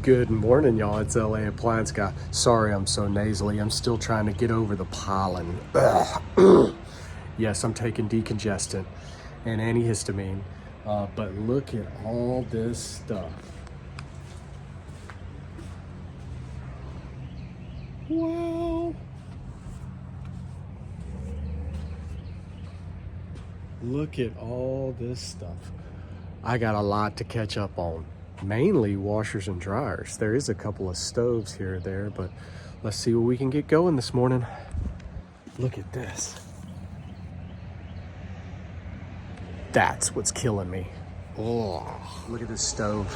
Good morning, y'all. It's LA Appliance Guy. Sorry I'm so nasally. I'm still trying to get over the pollen. Yes, I'm taking decongestant and antihistamine. But look at all this stuff. Wow. Look at all this stuff. I got a lot to catch up on. Mainly washers and dryers. There is a couple of stoves here or there, but let's see what we can get going this morning. Look at this. That's what's killing me. Oh, look at this stove.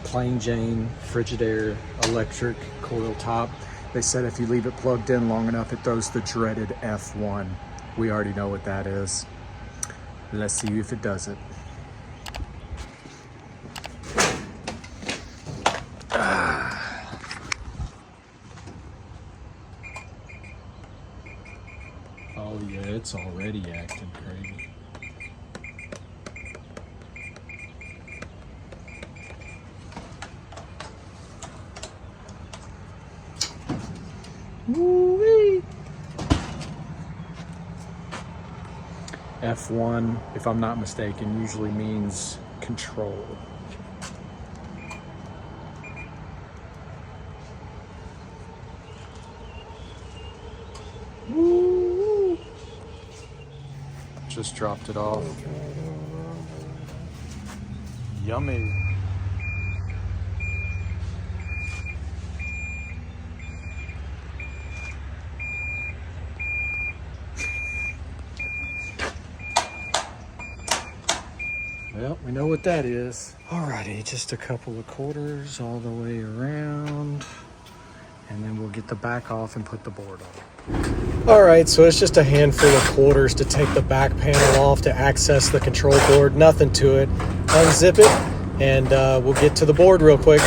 Plain Jane Frigidaire electric coil top. They said if you leave it plugged in long enough, it throws the dreaded F1. We already know what that is. Let's see if it does it. Oh yeah, it's already acting crazy. Woo-wee. F1, if I'm not mistaken, usually means control. Woo. Just dropped it off. Yummy. Well, we know what that is. Alrighty, just a couple of quarters all the way around. And then we'll get the back off and put the board on. All right, so it's just a handful of quarters to take the back panel off to access the control board. Nothing to it. Unzip it, and we'll get to the board real quick.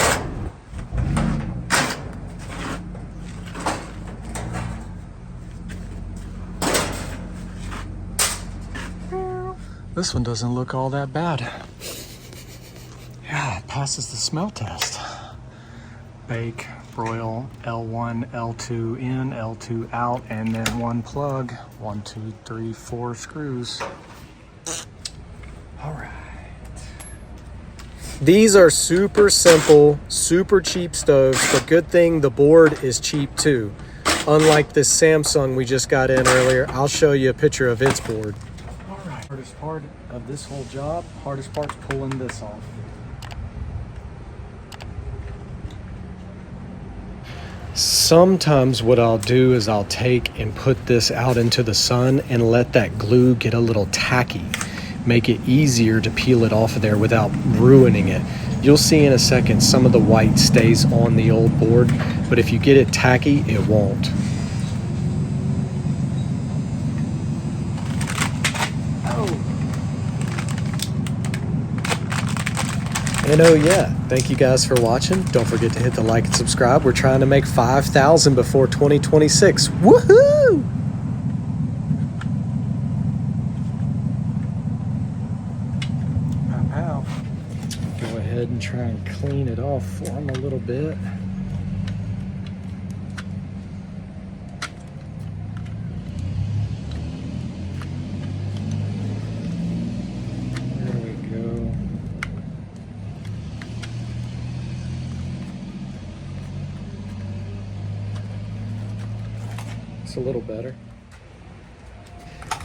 This one doesn't look all that bad. Yeah, it passes the smell test. Bake, broil, L1, L2 in, L2 out, and then one plug. 1, 2, 3, 4 screws. All right. These are super simple, super cheap stoves, but good thing the board is cheap too. Unlike this Samsung we just got in earlier, I'll show you a picture of its board. All right, hardest part of this whole job, hardest part's pulling this off. Sometimes what I'll do is I'll take and put this out into the sun and let that glue get a little tacky. Make it easier to peel it off of there without ruining it. You'll see in a second some of the white stays on the old board, but if you get it tacky, it won't. And oh yeah, thank you guys for watching. Don't forget to hit the like and subscribe. We're trying to make 5,000 before 2026. Woohoo! Pow, pow. Go ahead and try and clean it off for them a little bit. A little better.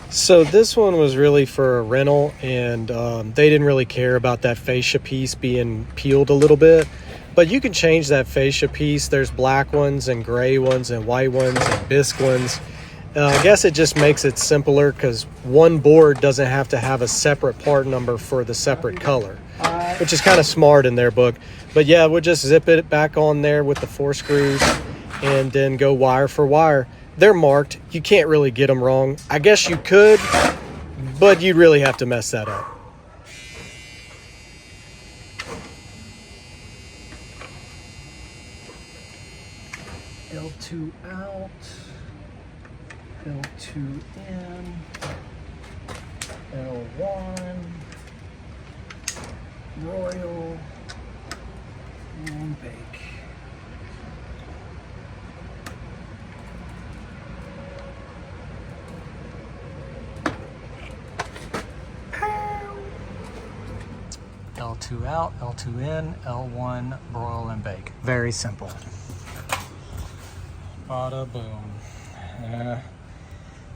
So this one was really for a rental, and they didn't really care about that fascia piece being peeled a little bit, but you can change that fascia piece. There's black ones and gray ones and white ones and bisque ones. I guess it just makes it simpler because one board doesn't have to have a separate part number for the separate color, which is kind of smart in their book. But yeah, we'll just zip it back on there with the 4 screws and then go wire for wire. They're marked. You can't really get them wrong. I guess you could, but you'd really have to mess that up. L2 out, L2 in, L1, Royal, and bake. L2 out, L2 in, L1 broil and bake. Very simple. Bada boom.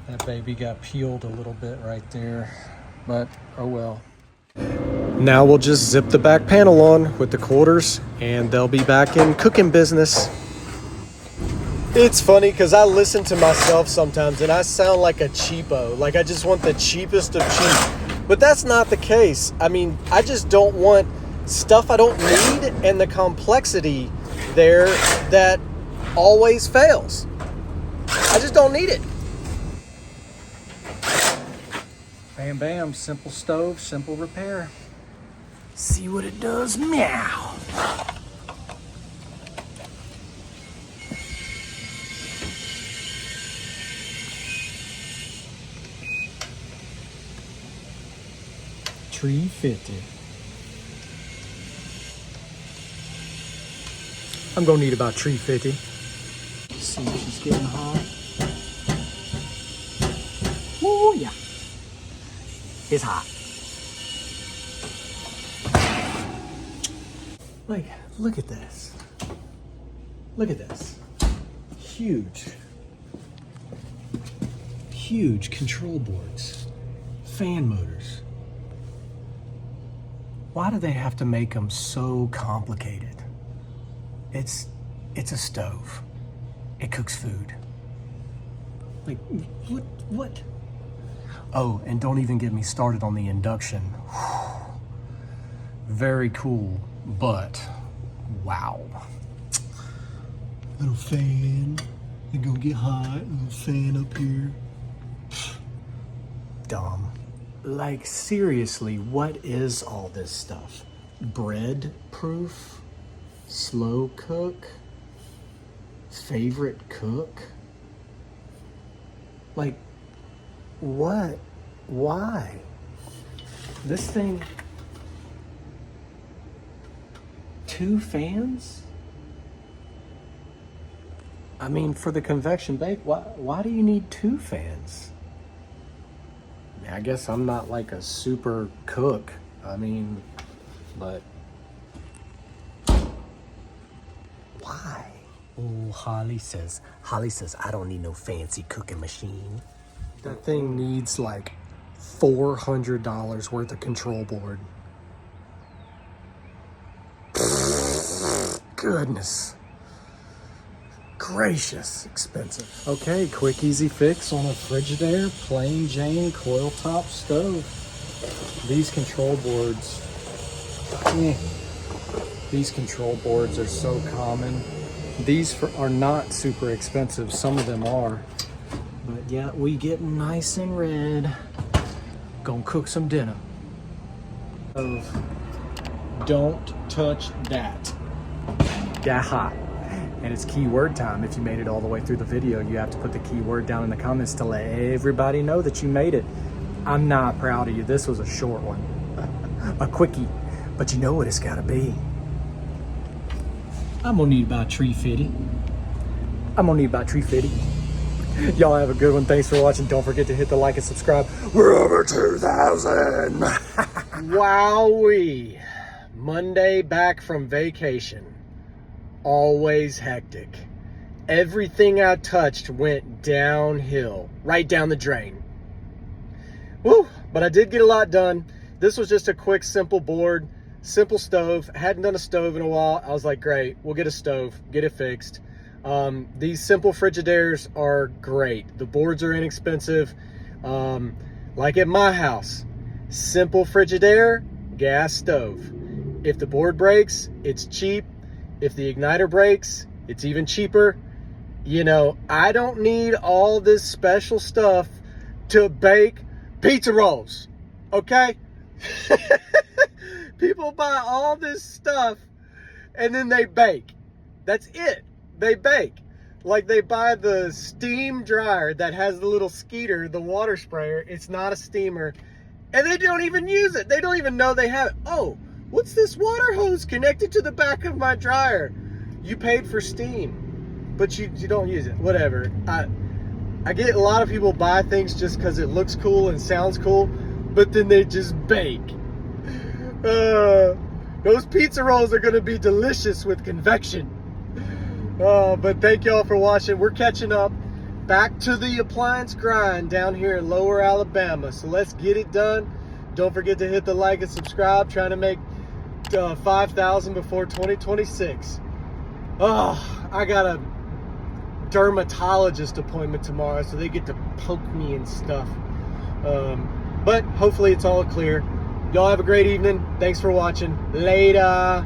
That baby got peeled a little bit right there, but oh well. Now we'll just zip the back panel on with the quarters and they'll be back in cooking business. It's funny because I listen to myself sometimes and I sound like a cheapo. Like I just want the cheapest of cheap. But that's not the case. I mean, I just don't want stuff I don't need and the complexity there that always fails. I just don't need it. Bam, bam, simple stove, simple repair. See what it does? Meow. $3.50. I'm gonna need about $3.50. See if she's getting hot. Oh yeah, it's hot. Like, look at this. Look at this. Huge control boards, fan motors. Why do they have to make them so complicated? It's a stove. It cooks food. Like, what? Oh, and don't even get me started on the induction. Very cool, but wow. Little fan. It's gonna get hot. Little fan up here. Dumb. Like, seriously, what is all this stuff? Bread proof? Slow cook? Favorite cook? Like, what? Why? This thing... 2 fans? I mean, for the convection bake, why do you need 2 fans? I guess I'm not like a super cook. I mean, but why? Oh, Holly says, I don't need no fancy cooking machine. That thing needs like $400 worth of control board. Goodness gracious, expensive. Okay, quick easy fix on a Frigidaire plain Jane coil top stove. These control boards, these control boards are so common. These are not super expensive, some of them are, but yeah, we getting nice and red. Gonna cook some dinner. Don't touch that. Got hot. And it's keyword time. If you made it all the way through the video, you have to put the keyword down in the comments to let everybody know that you made it. I'm not proud of you. This was a short one. A quickie. But you know what it's gotta be. I'm gonna need about $3.50. Y'all have a good one. Thanks for watching. Don't forget to hit the like and subscribe. We're over 2,000. Wowee. Monday back from vacation. Always hectic. Everything I touched went downhill, right down the drain. Woo, but I did get a lot done. This was just a quick, simple board, simple stove. I hadn't done a stove in a while. I was like, great, we'll get a stove, get it fixed. These simple Frigidaires are great. The boards are inexpensive. Like at my house, simple Frigidaire, gas stove. If the board breaks, it's cheap. If the igniter breaks, it's even cheaper. You know, I don't need all this special stuff to bake pizza rolls, okay? People buy all this stuff and then they bake. That's it. They bake. Like they buy the steam dryer that has the little skeeter, the water sprayer. It's not a steamer. And they don't even use it. They don't even know they have it. Oh, what's this water hose connected to the back of my dryer? You paid for steam, but you don't use it. Whatever. I get a lot of people buy things just because it looks cool and sounds cool, but then they just bake. Those pizza rolls are gonna be delicious with convection. But thank y'all for watching. We're catching up back to the appliance grind down here in Lower Alabama. So let's get it done. Don't forget to hit the like and subscribe. Trying to make 5,000 before 2026. Oh, I got a dermatologist appointment tomorrow, so they get to poke me and stuff. But hopefully it's all clear. Y'all have a great evening. Thanks for watching. Later.